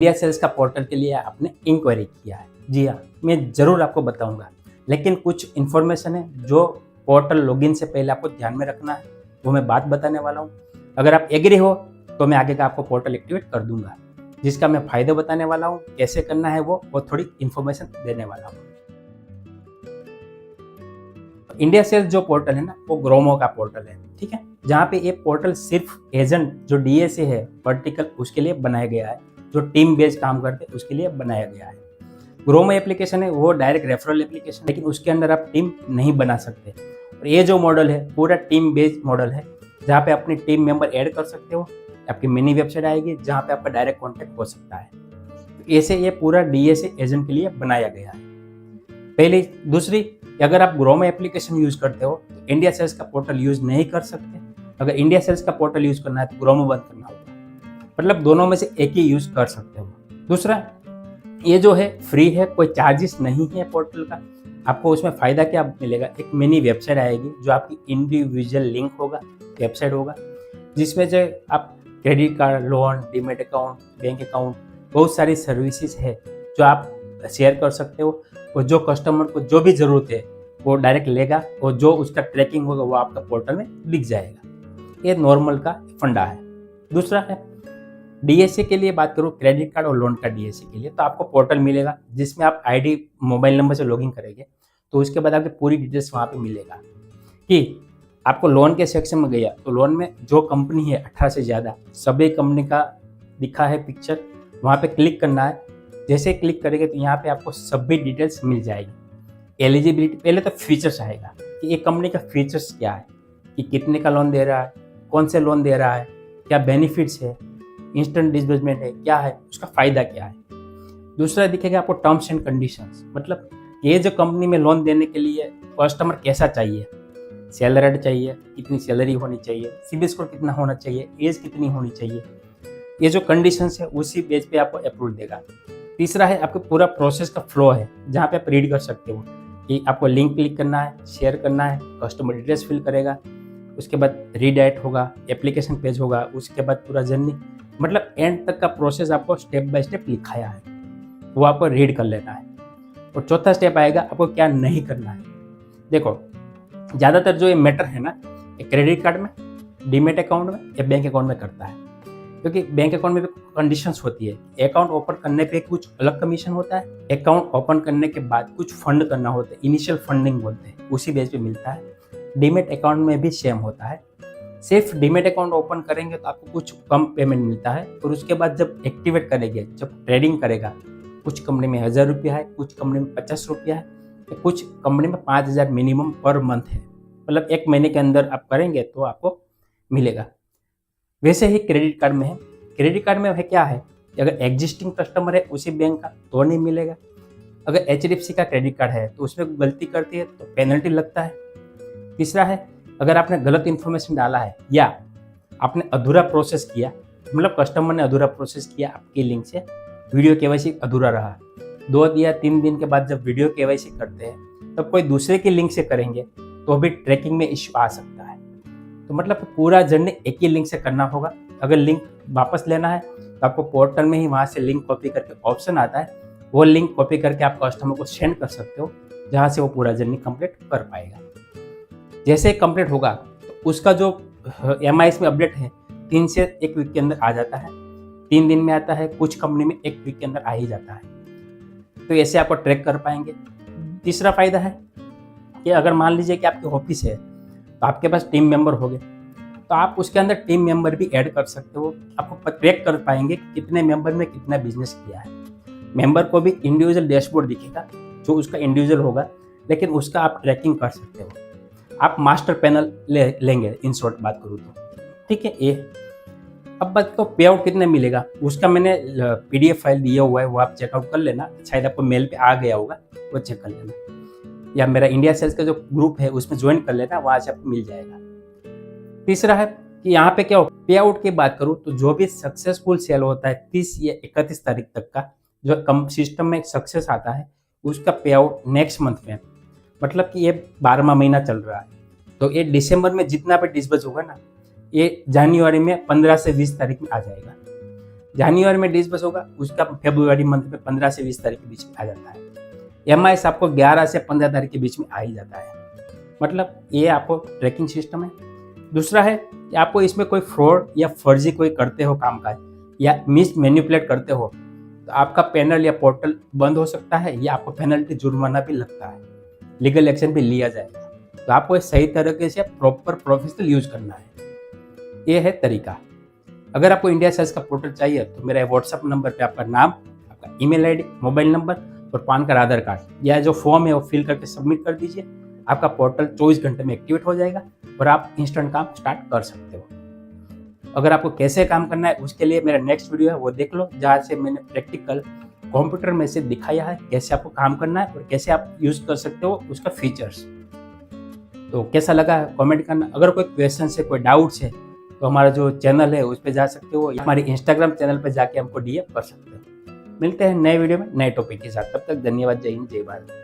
India sales का portal के लिए आपने इंक्वायरी किया है। जी हाँ, मैं ज़रूर आपको बताऊंगा, लेकिन कुछ इन्फॉर्मेशन है जो पोर्टल लॉगिन से पहले आपको ध्यान में रखना है, वो मैं बात बताने वाला हूँ। अगर आप एग्री हो तो मैं आगे का आपको पोर्टल एक्टिवेट कर दूंगा, जिसका मैं फ़ायदे बताने वाला हूँ, कैसे करना है वो, और थोड़ी इन्फॉर्मेशन देने वाला हूँ। इंडिया सेल्स जो पोर्टल है ना, वो ग्रोमो का पोर्टल है, ठीक है, जहाँ पे ये पोर्टल सिर्फ एजेंट जो डीएसए है वर्टिकल उसके लिए बनाया गया है, जो टीम बेस्ड काम करते हैं उसके लिए बनाया गया है। ग्रोमो एप्लीकेशन है वो डायरेक्ट रेफरल एप्लीकेशन, लेकिन उसके अंदर आप टीम नहीं बना सकते। और ये जो मॉडल है पूरा टीम बेस्ड मॉडल है, जहाँ पे अपनी टीम मेंबर ऐड कर सकते हो। आपकी मिनी वेबसाइट आएगी जहाँ पे आपका डायरेक्ट कॉन्टैक्ट हो सकता है। तो ऐसे ये पूरा डीएसए एजेंट के लिए बनाया गया है। पहली दूसरी, अगर आप ग्रोमो एप्लीकेशन यूज करते हो तो इंडिया सेल्स का पोर्टल यूज नहीं कर सकते। अगर इंडिया सेल्स का पोर्टल यूज करना है तो ग्रोमो बंद करना होगा, मतलब दोनों में से एक ही यूज कर सकते हो। दूसरा, ये जो है फ्री है, कोई चार्जेस नहीं है पोर्टल का। आपको उसमें फ़ायदा क्या मिलेगा, एक मिनी वेबसाइट आएगी जो आपकी इंडिविजुअल लिंक होगा, वेबसाइट होगा, जिसमें जो आप credit card, loan, demat account, bank account, बहुत सारी सर्विसेज है जो आप शेयर कर सकते हो। और जो कस्टमर को जो भी ज़रूरत है वो डायरेक्ट लेगा, और जो उसका ट्रैकिंग होगा वो आपका पोर्टल में दिख जाएगा। ये नॉर्मल का फंडा है। दूसरा है डीएसए के लिए बात करूँ, क्रेडिट कार्ड और लोन का डीएसए के लिए, तो आपको पोर्टल मिलेगा जिसमें आप आईडी मोबाइल नंबर से लॉगिन करेंगे, तो उसके बाद आपकी पूरी डिटेल्स वहाँ पे मिलेगा। कि आपको लोन के सेक्शन में गया तो लोन में जो कंपनी है 18 से ज़्यादा सभी कंपनी का दिखा है पिक्चर, वहाँ पे क्लिक करना है। जैसे क्लिक करेंगे तो यहाँ पे आपको सभी डिटेल्स मिल जाएगी। एलिजिबिलिटी, पहले तो फीचर्स आएगा कि एक कंपनी का फीचर्स क्या है, कि कितने का लोन दे रहा है, कौन से लोन दे रहा है, क्या बेनिफिट्स है, इंस्टेंट डिसबर्समेंट है क्या है, उसका फ़ायदा क्या है। दूसरा दिखेगा आपको टर्म्स एंड कंडीशंस, मतलब ये जो कंपनी में लोन देने के लिए कस्टमर कैसा चाहिए, सैलरीड चाहिए, कितनी सैलरी होनी चाहिए, सिबिल स्कोर कितना होना चाहिए, एज कितनी होनी चाहिए, ये जो कंडीशंस है उसी बेस पे आपको अप्रूव देगा। तीसरा है आपको पूरा प्रोसेस का फ्लो है, जहाँ पे आप रीड कर सकते हो कि आपको लिंक क्लिक करना है, शेयर करना है, कस्टमर डिटेल्स फिल करेगा, उसके बाद रीडायरेक्ट होगा, एप्लीकेशन पेज होगा, उसके बाद पूरा जर्नी, मतलब एंड तक का प्रोसेस आपको स्टेप बाय स्टेप लिखाया है, वो आपको रीड कर लेना है। और चौथा स्टेप आएगा आपको क्या नहीं करना है। देखो, ज़्यादातर जो ये मैटर है ना, क्रेडिट कार्ड में, डीमेट अकाउंट में या बैंक अकाउंट में करता है, क्योंकि बैंक अकाउंट में भी कंडीशंस होती है। अकाउंट ओपन करने पे कुछ अलग कमीशन होता है, अकाउंट ओपन करने के बाद कुछ फंड करना होता है, इनिशियल फंडिंग बोलते हैं, उसी बेस पे मिलता है। डीमेट अकाउंट में भी सेम होता है। सिर्फ डीमेट अकाउंट ओपन करेंगे तो आपको कुछ कम पेमेंट मिलता है, और उसके बाद जब एक्टिवेट करेंगे, जब ट्रेडिंग करेगा, कुछ कंपनी में 1000 रुपया है, कुछ कंपनी में 50 रुपया है, कुछ कंपनी में 5000 मिनिमम पर मंथ है, मतलब 1 महीने के अंदर आप करेंगे तो आपको मिलेगा। वैसे ही क्रेडिट कार्ड में है। क्रेडिट कार्ड में है क्या है कि अगर एग्जिस्टिंग कस्टमर है उसी बैंक का तो नहीं मिलेगा। अगर एचडीएफसी का क्रेडिट कार्ड है तो उसमें गलती करती है तो पेनल्टी लगता है। तीसरा है, अगर आपने गलत इन्फॉर्मेशन डाला है या आपने अधूरा प्रोसेस किया, मतलब कस्टमर ने अधूरा प्रोसेस किया आपकी लिंक से, वीडियो केवाईसी अधूरा रहा, 2 या 3 दिन के बाद जब वीडियो केवाईसी करते हैं तब कोई दूसरे की लिंक से करेंगे तो भी ट्रैकिंग में इश्यू आ सकता है। तो मतलब पूरा जर्नी एक ही लिंक से करना होगा। अगर लिंक वापस लेना है तो आपको पोर्टल में ही वहाँ से लिंक कॉपी करके ऑप्शन आता है, वो लिंक कॉपी करके आप कस्टमर को सेंड कर सकते हो, जहाँ से वो पूरा जर्नी कंप्लीट कर पाएगा। जैसे ही कंप्लीट होगा तो उसका जो एमआईएस में अपडेट है 3 से 1 वीक के अंदर आ जाता है, 3 दिन में आता है, कुछ कंपनी में 1 वीक के अंदर आ ही जाता है। तो ऐसे आपको ट्रैक कर पाएंगे। तीसरा फायदा है कि अगर मान लीजिए कि आपकी ऑफिस है तो आपके पास टीम मेंबर हो गए, तो आप उसके अंदर टीम मेंबर भी ऐड कर सकते हो। आपको ट्रैक कर पाएंगे कितने मेंबर में कितना बिजनेस किया है। मेंबर को भी इंडिविजुअल डैशबोर्ड दिखेगा जो उसका इंडिविजुअल होगा, लेकिन उसका आप ट्रैकिंग कर सकते हो। आप मास्टर पैनल लेंगे, इन शॉर्ट बात करूँ तो, ठीक है। ये अब बात तो पे आउट कितने मिलेगा, उसका मैंने PDF फाइल दिया हुआ है, वो आप चेकआउट कर लेना, शायद आपको मेल पे आ गया होगा, वो चेक कर लेना, या मेरा इंडिया सेल्स का जो ग्रुप है उसमें ज्वाइन कर लेना, वहाँ से आपको मिल जाएगा। तीसरा है कि यहाँ पे क्या हो, पे आउट की बात करूँ तो जो भी सक्सेसफुल सेल होता है 30 या 31 तारीख तक का, जो कम सिस्टम में सक्सेस आता है उसका पे आउट नेक्स्ट मंथ में, मतलब कि ये 12वां महीना चल रहा है, तो ये दिसंबर में जितना भी डिस्बर्स होगा ना, ये जनवरी में 15 से 20 तारीख में आ जाएगा। जनवरी में डिसबर्स होगा, उसका फरवरी मंथ में 15 से 20 तारीख के बीच में आ जाता है। एमआईएस आपको 11 से 15 तारीख के बीच में आ ही जाता है। मतलब ये आपको ट्रैकिंग सिस्टम है। दूसरा है कि आपको इसमें कोई फ्रॉड या फर्जी कोई करते हो कामकाज या मिस मैनिपुलेट करते हो तो आपका पैनल या पोर्टल बंद हो सकता है या आपको पेनल्टी जुर्माना भी लगता है, लीगल एक्शन भी लिया जाएगा। तो आपको सही तरीके से प्रॉपर प्रोफेशनल यूज करना है, ये है तरीका। अगर आपको इंडिया सेल्स का पोर्टल चाहिए तो मेरा व्हाट्सएप नंबर पे आपका नाम, आपका ईमेल आईडी, मोबाइल नंबर और पान कार्ड, आधार कार्ड या जो फॉर्म है वो फिल करके सबमिट कर दीजिए। आपका पोर्टल 24 घंटे में एक्टिवेट हो जाएगा और आप इंस्टेंट काम स्टार्ट कर सकते हो। अगर आपको कैसे काम करना है उसके लिए मेरा नेक्स्ट वीडियो है वो देख लो, जहाँ से मैंने प्रैक्टिकल कंप्यूटर में से दिखाया है कैसे आपको काम करना है और कैसे आप यूज कर सकते हो उसका फीचर्स। तो कैसा लगा कमेंट करना। अगर कोई क्वेश्चन है, कोई डाउट्स है तो हमारा जो चैनल है उस पर जा सकते हो, हमारे इंस्टाग्राम चैनल पर जाके हमको डीएम कर सकते हो। मिलते हैं नए वीडियो में नए टॉपिक के साथ, तब तक धन्यवाद। जय हिंद, जय भारत।